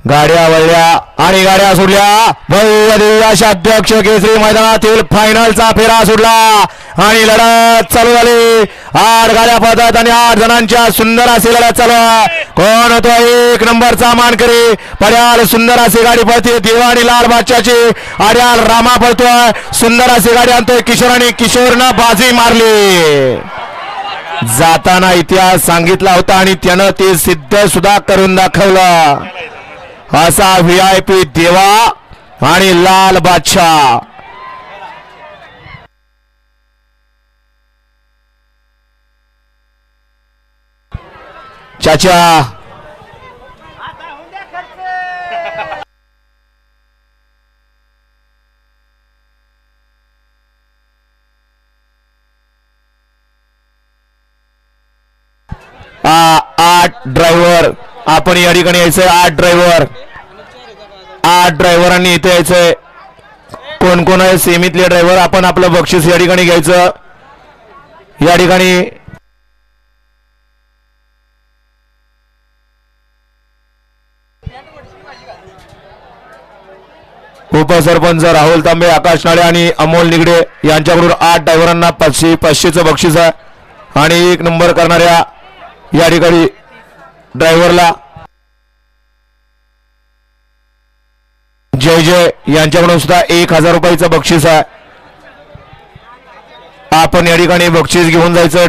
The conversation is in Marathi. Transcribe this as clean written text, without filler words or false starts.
गाड्या वळल्या आणि गाड्या सुटल्या. भव्य दिव्य अशा अध्यक्ष केसरी मैदानातील फायनलचा फेरा सुटला आणि लढत चालू झाली. 8 गाड्या पळतात आणि 8 जणांच्या सुंदर अशी लढत चालू आहे. कोण होतो 1 नंबरचा मानकरी? पड्याल सुंदर अशी गाडी पळते. देवा आणि लाल बादशाची आड्याल रामा पळतोय. सुंदर अशी गाडी आणतोय किशोर आणि किशोरनं बाजी मारली. जाताना इतिहास सांगितला होता आणि त्यानं ते सिद्ध सुद्धा करून दाखवलं. असा VIP देवा आणि लाल बादशाह. चाचा आठ ड्रायव्हर आपण या ठिकाणी यायचंय. 8 ड्रायव्हरांनी इथे यायचंय. कोण कोण आहे सेमीतले ड्रायव्हर? आपण आपलं बक्षीस या ठिकाणी घ्यायचं. या ठिकाणी उपसरपंच राहुल तांबे, आकाश नाळे आणि अमोल निगडे यांच्याकडून 8 ड्रायव्हरांना 500चं बक्षीस आहे. आणि 1 नंबर करणाऱ्या या ठिकाणी ड्रायव्हरला जय जय यांच्याकडून सुद्धा 1000 रुपयाचं बक्षीस आहे. आपण या ठिकाणी बक्षीस घेऊन जायचं.